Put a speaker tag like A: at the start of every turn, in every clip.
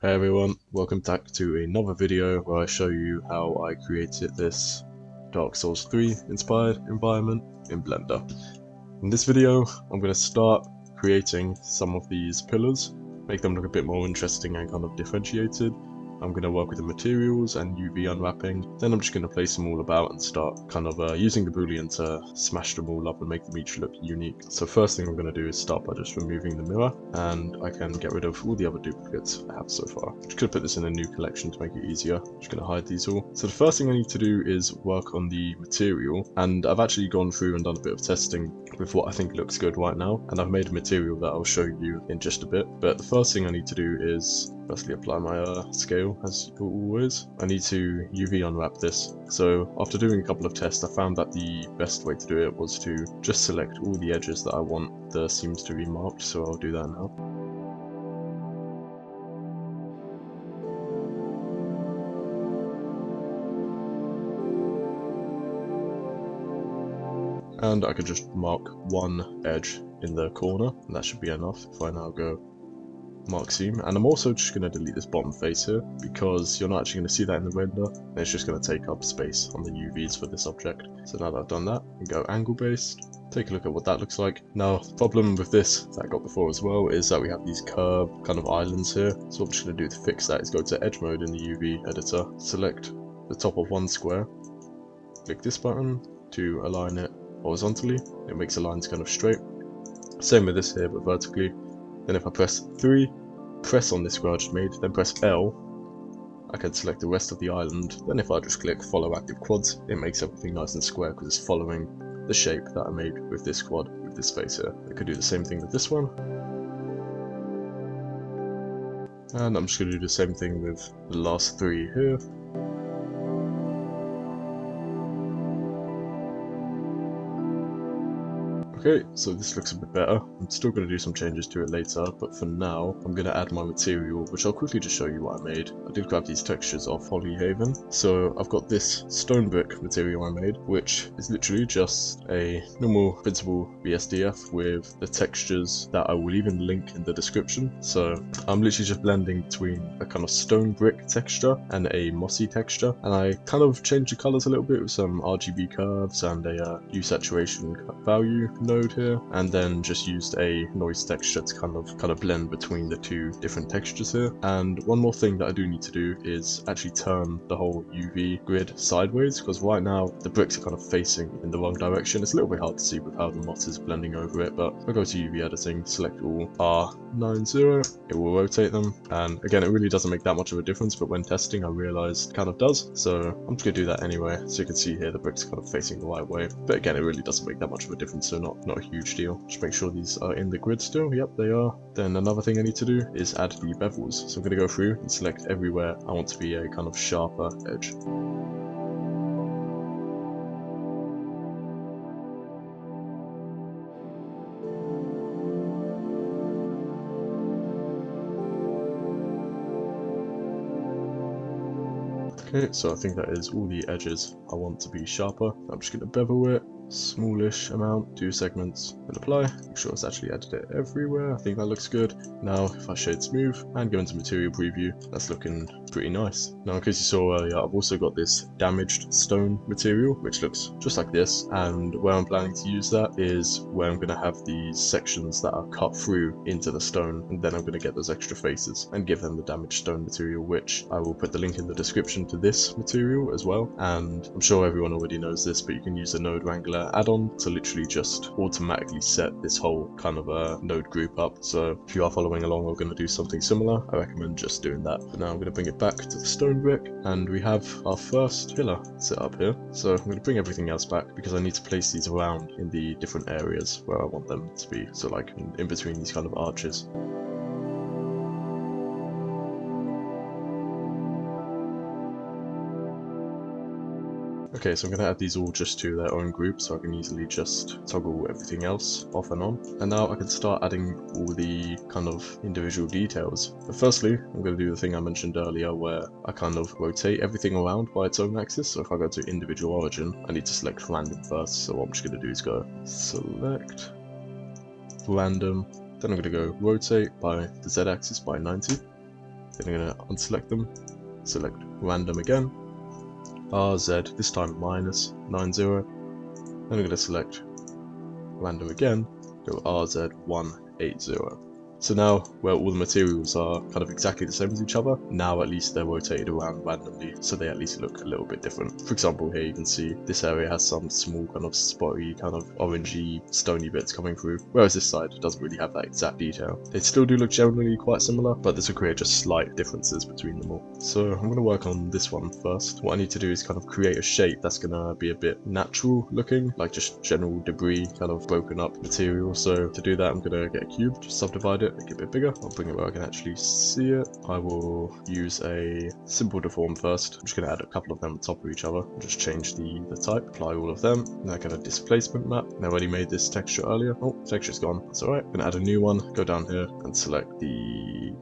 A: Hey everyone, welcome back to another video where I show you how I created this Dark Souls 3 inspired environment in Blender. In this video, I'm going to start creating some of these pillars, make them look a bit more interesting and kind of differentiated. I'm going to work with the materials and UV unwrapping, then I'm just going to place them all about and start kind of using the boolean to smash them all up and make them each look unique. So first thing I'm going to do is start by just removing the mirror, and I can get rid of all the other duplicates I have so far. I'm just going to put this in a new collection to make it easier. I'm just going to hide these all. So the first thing I need to do is work on the material, and I've actually gone through and done a bit of testing with what I think looks good right now, and I've made a material that I'll show you in just a bit. But the first thing I need to do is firstly apply my scale, as always. I need to UV unwrap this. So after doing a couple of tests, I found that the best way to do it was to just select all the edges that I want the seams to be marked, so I'll do that now. And I could just mark one edge in the corner, and that should be enough. If I now go mark seam, and I'm also just going to delete this bottom face here because you're not actually going to see that in the render, and it's just going to take up space on the UVs for this object. So now that I've done that, we go angle based, take a look at what that looks like. Now the problem with this that I got before as well is that we have these curved kind of islands here, so what I'm just going to do to fix that is go to edge mode in the UV editor, select the top of one square, click this button to align it horizontally. It makes the lines kind of straight. Same with this here, but vertically. Then if I press 3, press on this square I just made, then press L, I can select the rest of the island. Then if I just click follow active quads, it makes everything nice and square because it's following the shape that I made with this quad, with this face here. I could do the same thing with this one. And I'm just going to do the same thing with the last 3 here. Okay, so this looks a bit better. I'm still going to do some changes to it later, but for now, I'm going to add my material, which I'll quickly just show you what I made. I did grab these textures off Holyhaven. So I've got this stone brick material I made, which is literally just a normal printable BSDF with the textures that I will even link in the description. So I'm literally just blending between a kind of stone brick texture and a mossy texture, and I kind of changed the colors a little bit with some RGB curves and a hue saturation value node here, and then just used a noise texture to kind of blend between the two different textures here. And one more thing that I do need to do is actually turn the whole UV grid sideways, because right now the bricks are kind of facing in the wrong direction. It's a little bit hard to see with how the moss is blending over it, but if I go to UV editing, select all R90, it will rotate them, and again it really doesn't make that much of a difference, but when testing I realized it kind of does, so I'm just gonna do that anyway. So you can see here the bricks are kind of facing the right way, but again it really doesn't make that much of a difference, so not a huge deal. Just make sure these are in the grid still. Yep, they are. Then another thing I need to do is add the bevels. So I'm going to go through and select everywhere I want to be a kind of sharper edge. Okay, so I think that is all the edges I want to be sharper. I'm just going to bevel it, smallish amount, 2 segments, and apply. Make sure it's actually added it everywhere. I think that looks good. Now if I shade smooth and go into material preview, that's looking pretty nice. Now in case you saw earlier, I've also got this damaged stone material, which looks just like this, and where I'm planning to use that is where I'm going to have these sections that are cut through into the stone, and then I'm going to get those extra faces and give them the damaged stone material, which I will put the link in the description to this material as well. And I'm sure everyone already knows this, but you can use the Node Wrangler add-on to literally just automatically set this whole kind of a node group up. So if you are following along, we're going to do something similar. I recommend just doing that. But now I'm going to bring it back to the stone brick, and we have our first pillar set up here. So I'm going to bring everything else back because I need to place these around in the different areas where I want them to be. So like in between these kind of arches. Okay, so I'm going to add these all just to their own group, so I can easily just toggle everything else off and on. And now I can start adding all the kind of individual details. But firstly, I'm going to do the thing I mentioned earlier where I kind of rotate everything around by its own axis. So if I go to individual origin, I need to select random first. So what I'm just going to do is go select random, then I'm going to go rotate by the Z axis by 90. Then I'm going to unselect them, select random again, RZ, this time minus 90. Then I'm going to select random again, go RZ180. So now, where all the materials are kind of exactly the same as each other, now at least they're rotated around randomly, so they at least look a little bit different. For example, here you can see this area has some small kind of spotty, kind of orangey, stony bits coming through, whereas this side doesn't really have that exact detail. They still do look generally quite similar, but this will create just slight differences between them all. So I'm going to work on this one first. What I need to do is kind of create a shape that's going to be a bit natural looking, like just general debris, kind of broken up material. So to do that, I'm going to get a cube, just subdivide it, make it a bit bigger. I'll bring it where I can actually see it. I will use a simple deform first. I'm just going to add a couple of them on top of each other. I'll just change the type, apply all of them. Now get a displacement map. Now I already made this texture earlier. Oh, texture's gone. That's alright. I'm going to add a new one. Go down here and select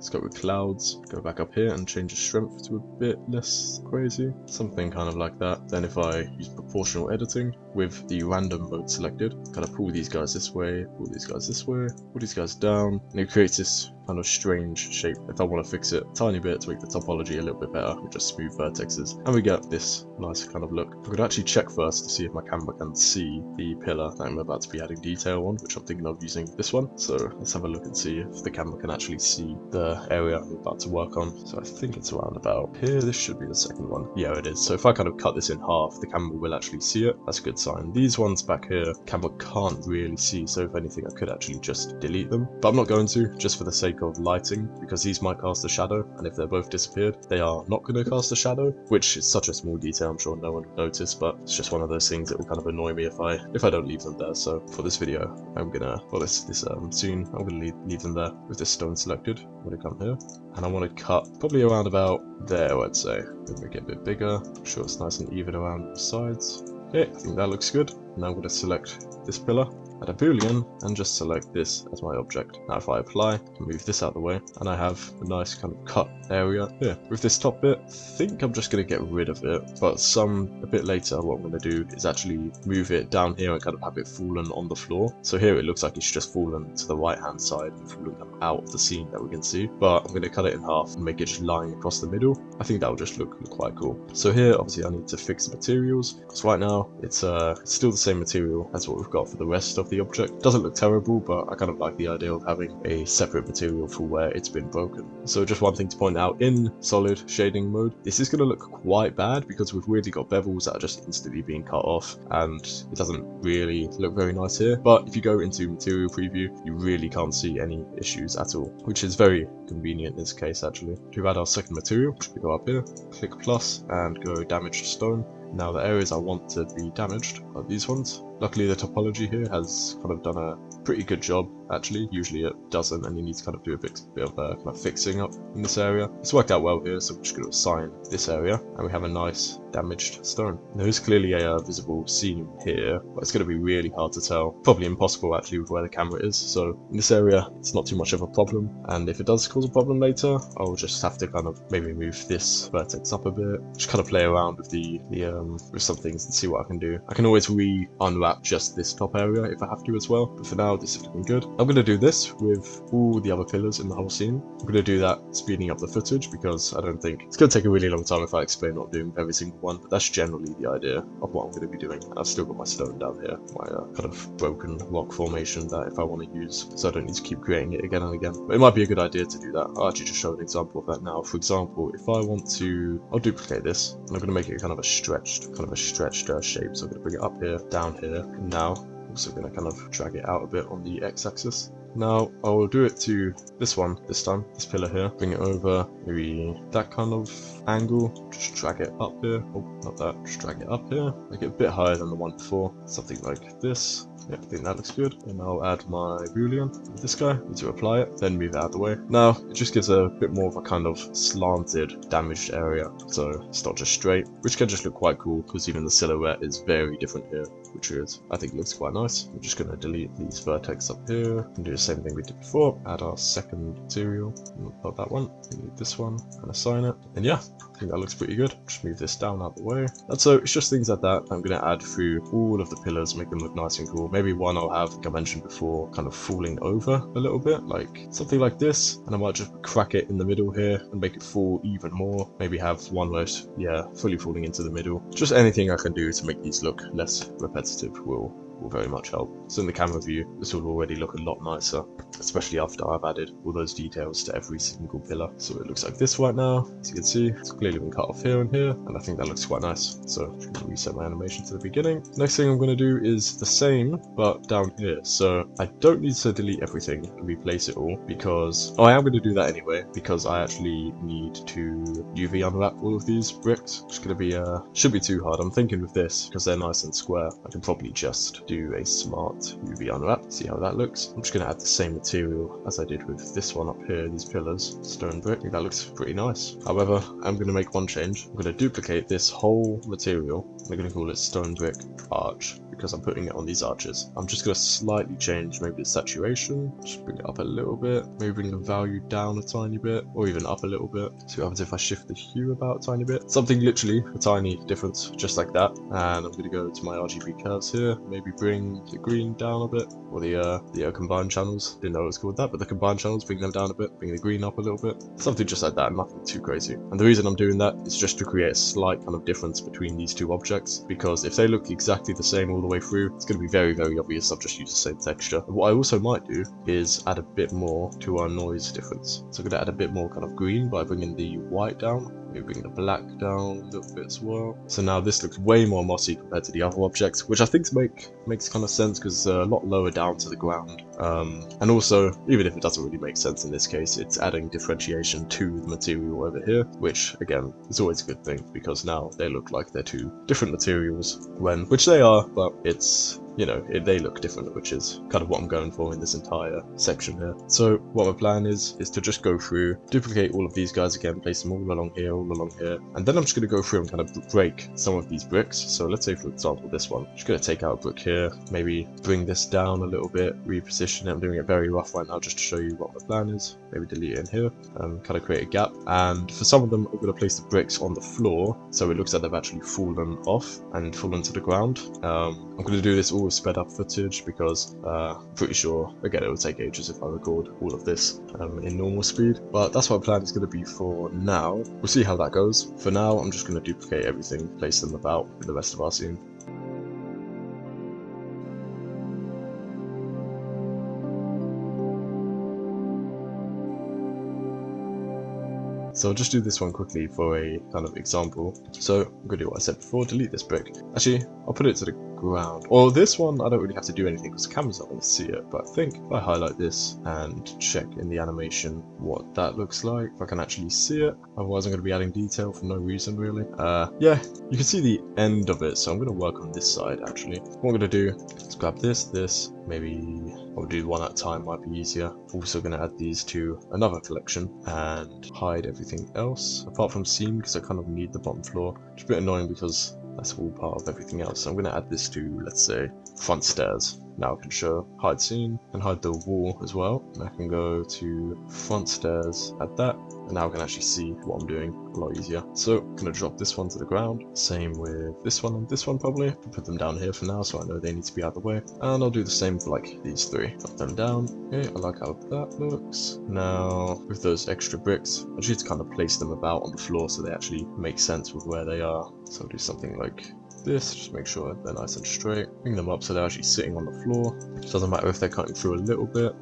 A: let's go with clouds. Go back up here and change the strength to a bit less crazy. Something kind of like that. Then if I use proportional editing with the random mode selected, kind of pull these guys this way, pull these guys this way, pull these guys down, and it creates this kind of strange shape. If I want to fix it a tiny bit to make the topology a little bit better with just smooth vertexes, and we get this nice kind of look. I'm going to actually check first to see if my camera can see the pillar that I'm about to be adding detail on, which I'm thinking of using this one. So let's have a look and see if the camera can actually see the area I'm about to work on. So I think it's around about here. This should be the second one. Yeah, it is. So if I kind of cut this in half, the camera will actually see it. That's a good sign. These ones back here, camera can't really see. So if anything, I could actually just delete them, but I'm not going to, just for the sake of lighting, because these might cast a shadow, and if they're both disappeared, they are not going to cast a shadow, which is such a small detail, I'm sure no one would notice, but it's just one of those things that will kind of annoy me if I don't leave them there. So for this video, I'm gonna, well, soon, I'm gonna leave them there with this stone selected. I'm gonna come here, and I want to cut probably around about there, I'd say. Then make it a bit bigger, make sure it's nice and even around the sides. Okay, I think that looks good. Now I'm going to select this pillar, add a boolean, and just select this as my object. Now if I apply, I can move this out of the way, and I have a nice kind of cut area here. With this top bit, I think I'm just going to get rid of it, but a bit later what I'm going to do is actually move it down here and kind of have it fallen on the floor. So here it looks like it's just fallen to the right hand side and fallen out of the scene that we can see, but I'm going to cut it in half and make it just lying across the middle. I think that will just look quite cool. So here obviously I need to fix the materials, because right now it's still the same material as what we've got for the rest of the object. Doesn't look terrible, but I kind of like the idea of having a separate material for where it's been broken. So just one thing to point out, in solid shading mode, this is going to look quite bad because we've really got bevels that are just instantly being cut off, and it doesn't really look very nice here. But if you go into material preview, you really can't see any issues at all, which is very convenient in this case actually. To add our second material, we go up here, click plus, and go damaged stone. Now the areas I want to be damaged are these ones. Luckily the topology here has kind of done a pretty good job actually. Usually it doesn't, and you need to kind of do a bit of kind of fixing up in this area. It's worked out well here, so I'm just going to assign this area, and we have a nice damaged stone. There is clearly a visible seam here, but it's going to be really hard to tell. Probably impossible actually with where the camera is. So in this area it's not too much of a problem, and if it does cause a problem later, I'll just have to kind of maybe move this vertex up a bit, just kind of play around with with some things and see what I can do. I can always unwrap just this top area if I have to as well, but for now this is looking good. I'm going to do this with all the other pillars in the whole scene. I'm going to do that speeding up the footage because I don't think it's going to take a really long time if I explain what I'm doing with every single one, but that's generally the idea of what I'm going to be doing. I've still got my stone down here, my kind of broken rock formation that if I want to use, so I don't need to keep creating it again and again. But it might be a good idea to do that. I'll actually just show an example of that now. For example, if I want to, I'll duplicate this, and I'm going to make it kind of a stretched shape. So I'm going to bring it up here, down here, and now I'm also going to kind of drag it out a bit on the x-axis. Now I will do it to this one this time, this pillar here, bring it over, maybe that kind of angle, just drag it up here, oh not that, just drag it up here, make it a bit higher than the one before, something like this. Yeah, I think that looks good. And I'll add my boolean with this guy, need to apply it, then move it out of the way. Now it just gives a bit more of a kind of slanted, damaged area, so it's not just straight, which can just look quite cool because even the silhouette is very different here, which is, I think, looks quite nice. I'm just going to delete these vertex up here and do the same thing we did before. Add our second material, and put that one, delete this one, and assign it. And yeah, think that looks pretty good. Just move this down out the way. And so it's just things like that I'm going to add through all of the pillars, make them look nice and cool. Maybe one I'll have, like I mentioned before, kind of falling over a little bit, like something like this. And I might just crack it in the middle here and make it fall even more. Maybe have one where it's, yeah, fully falling into the middle. Just anything I can do to make these look less repetitive will very much help. So in the camera view, this will already look a lot nicer, especially after I've added all those details to every single pillar. So it looks like this right now. As you can see, it's clearly been cut off here and here, and I think that looks quite nice. So I'm going to reset my animation to the beginning. Next thing I'm going to do is the same, but down here. So I don't need to delete everything and replace it all, because I am going to do that anyway, because I actually need to UV unwrap all of these bricks. It's going to be should be too hard. I'm thinking with this, because they're nice and square, I can probably just do a smart UV unwrap, see how that looks. I'm just going to add the same material as I did with this one up here, these pillars, stone brick. I think that looks pretty nice. However, I'm going to make one change. I'm going to duplicate this whole material. I'm going to call it stone brick arch, because I'm putting it on these arches. I'm just going to slightly change maybe the saturation, just bring it up a little bit, maybe bring the value down a tiny bit, or even up a little bit. See what happens if I shift the hue about a tiny bit. Something literally a tiny difference, just like that. And I'm going to go to my RGB curves here, maybe bring the green down a bit, or the combined channels. Didn't know it was called that, but the combined channels, bring them down a bit, bring the green up a little bit. Something just like that, nothing too crazy. And the reason I'm doing that is just to create a slight kind of difference between these two objects, because if they look exactly the same all the way through, it's going to be very, very obvious I've just used the same texture. But what I also might do is add a bit more to our noise difference. So I'm going to add a bit more kind of green by bringing the white down. Maybe bring the black down a little bit as well. So now this looks way more mossy compared to the other objects, which I think makes kind of sense because it's a lot lower down to the ground. And also, even if it doesn't really make sense in this case, it's adding differentiation to the material over here, which again is always a good thing, because now they look like they're two different materials, which they are, but it's, you know, they look different, which is kind of what I'm going for in this entire section here. So what my plan is to just go through, duplicate all of these guys again, place them all along here, and then I'm just going to go through and kind of break some of these bricks. So let's say, for example, this one. I'm just going to take out a brick here, maybe bring this down a little bit, reposition it. I'm doing it very rough right now just to show you what my plan is. Maybe delete it in here, kind of create a gap. And for some of them, I'm going to place the bricks on the floor, so it looks like they've actually fallen off and fallen to the ground. I'm going to do this all with sped up footage, because I'm pretty sure, again, it will take ages if I record all of this in normal speed. But that's what my plan is going to be for now. We'll see how that goes. For now, I'm just going to duplicate everything, place them about in the rest of our scene. So I'll just do this one quickly for a kind of example. So I'm going to do what I said before, delete this brick. Actually, I'll put it to the ground. Or this one, I don't really have to do anything because the camera's not going to see it. But I think if I highlight this and check in the animation what that looks like, if I can actually see it. Otherwise I'm going to be adding detail for no reason really. Yeah, you can see the end of it. So I'm going to work on this side actually. What I'm going to do is grab this, maybe I'll do one at a time, might be easier. Also going to add these to another collection and hide everything else apart from scene, because I kind of need the bottom floor. It's a bit annoying because that's all part of everything else. So I'm going to add this to, let's say, front stairs. Now I can show hide scene and hide the wall as well. And I can go to front stairs, add that, and now I can actually see what I'm doing a lot easier. So I'm going to drop this one to the ground. Same with this one and this one probably. I'll put them down here for now so I know they need to be out of the way. And I'll do the same for like these three. Drop them down. Okay, I like how that looks. Now with those extra bricks, I just need to kind of place them about on the floor so they actually make sense with where they are. So I'll do something like this, just make sure they're nice and straight. Bring them up so they're actually sitting on the floor. It doesn't matter if they're cutting through a little bit.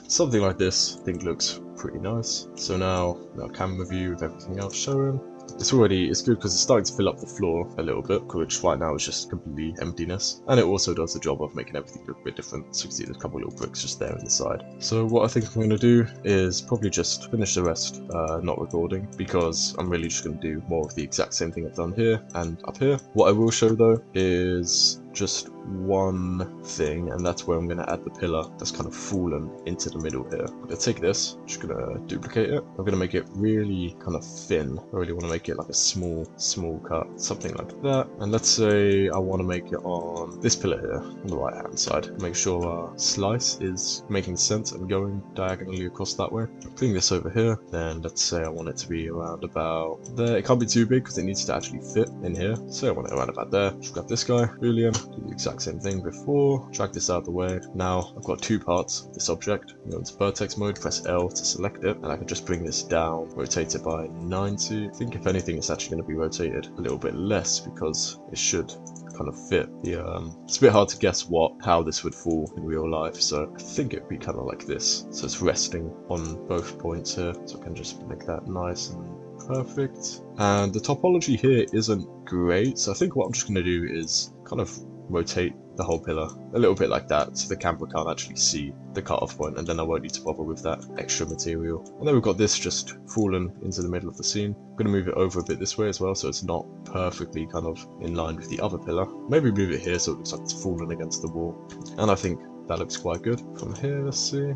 A: Something like this I think looks pretty nice. So now our camera view with everything else showing. It's good because it's starting to fill up the floor a little bit, which right now is just completely emptiness. And it also does the job of making everything look a bit different. So you can see there's a couple of little bricks just there on the side. So what I think I'm going to do is probably just finish the rest not recording, because I'm really just going to do more of the exact same thing I've done here and up here. What I will show though is just one thing, and that's where I'm going to add the pillar that's kind of fallen into the middle here. I'm going to take this, just going to duplicate it. I'm going to make it really kind of thin. I really want to make it like a small cut, something like that. And let's say I want to make it on this pillar here on the right hand side. Make sure our slice is making sense and going diagonally across that way. Bring this over here, then let's say I want it to be around about there. It can't be too big because it needs to actually fit in here. So I want it around about there. Just grab this guy, Boolean, do the exact same thing before, drag this out of the way. Now I've got two parts of this object. Go into vertex mode, press L to select it, and I can just bring this down, rotate it by 90. I think if anything it's actually going to be rotated a little bit less because it should kind of fit the it's a bit hard to guess how this would fall in real life, so I think it would be kind of like this. So it's resting on both points here, so I can just make that nice and perfect. And the topology here isn't great, so I think what I'm just going to do is kind of rotate the whole pillar a little bit like that so the camera can't actually see the cutoff point, and then I won't need to bother with that extra material. And then we've got this just fallen into the middle of the scene. I'm going to move it over a bit this way as well so it's not perfectly kind of in line with the other pillar. Maybe move it here so it looks like it's fallen against the wall, and I think that looks quite good. From here, let's see.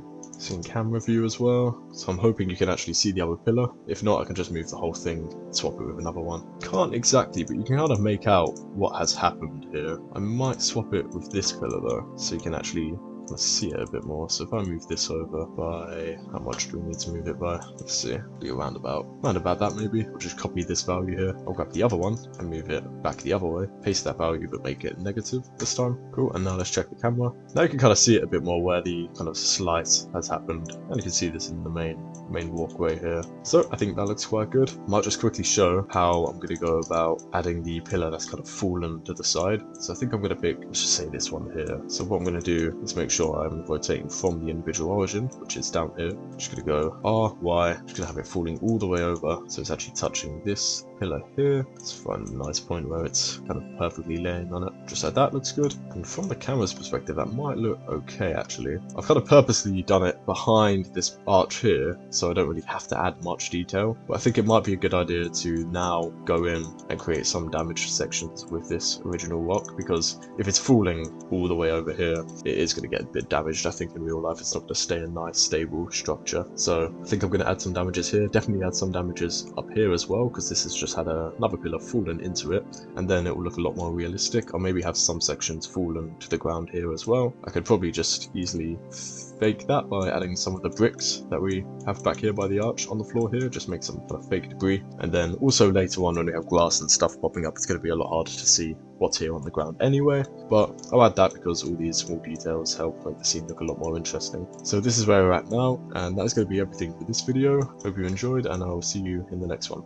A: In camera view as well, so I'm hoping you can actually see the other pillar. If not, I can just move the whole thing, swap it with another one. Can't exactly, but you can kind of make out what has happened here. I might swap it with this pillar though, so you can actually see it a bit more. So if I move this over by, how much do we need to move it by? Let's see, be around about that maybe. I'll just copy this value here. I'll grab the other one and move it back the other way. Paste that value but make it negative this time. Cool, and now let's check the camera. Now you can kind of see it a bit more where the kind of slice has happened. And you can see this in the main walkway here. So I think that looks quite good. I might just quickly show how I'm going to go about adding the pillar that's kind of fallen to the side. So I think I'm going to pick, let's just say this one here. So what I'm going to do is make sure I'm rotating from the individual origin, which is down here. I'm just going to go R, Y, I'm just going to have it falling all the way over, so it's actually touching this pillar here. Let's find a nice point where it's kind of perfectly laying on it. Just like that looks good. And from the camera's perspective, that might look okay actually. I've kind of purposely done it behind this arch here, so I don't really have to add much detail. But I think it might be a good idea to now go in and create some damaged sections with this original rock, because if it's falling all the way over here, it is going to get a bit damaged. I think in real life it's not going to stay a nice stable structure. So I think I'm going to add some damages here, definitely add some damages up here as well, because this has just had another pillar fallen into it, and then it will look a lot more realistic. I'll maybe have some sections fallen to the ground here as well. I could probably just easily fake that by adding some of the bricks that we have back here by the arch on the floor here, just make some kind of fake debris. And then also later on when we have grass and stuff popping up, it's going to be a lot harder to see what's here on the ground anyway, but I'll add that because all these small details help make the scene look a lot more interesting. So this is where we're at now, and that's going to be everything for this video. Hope you enjoyed, and I'll see you in the next one.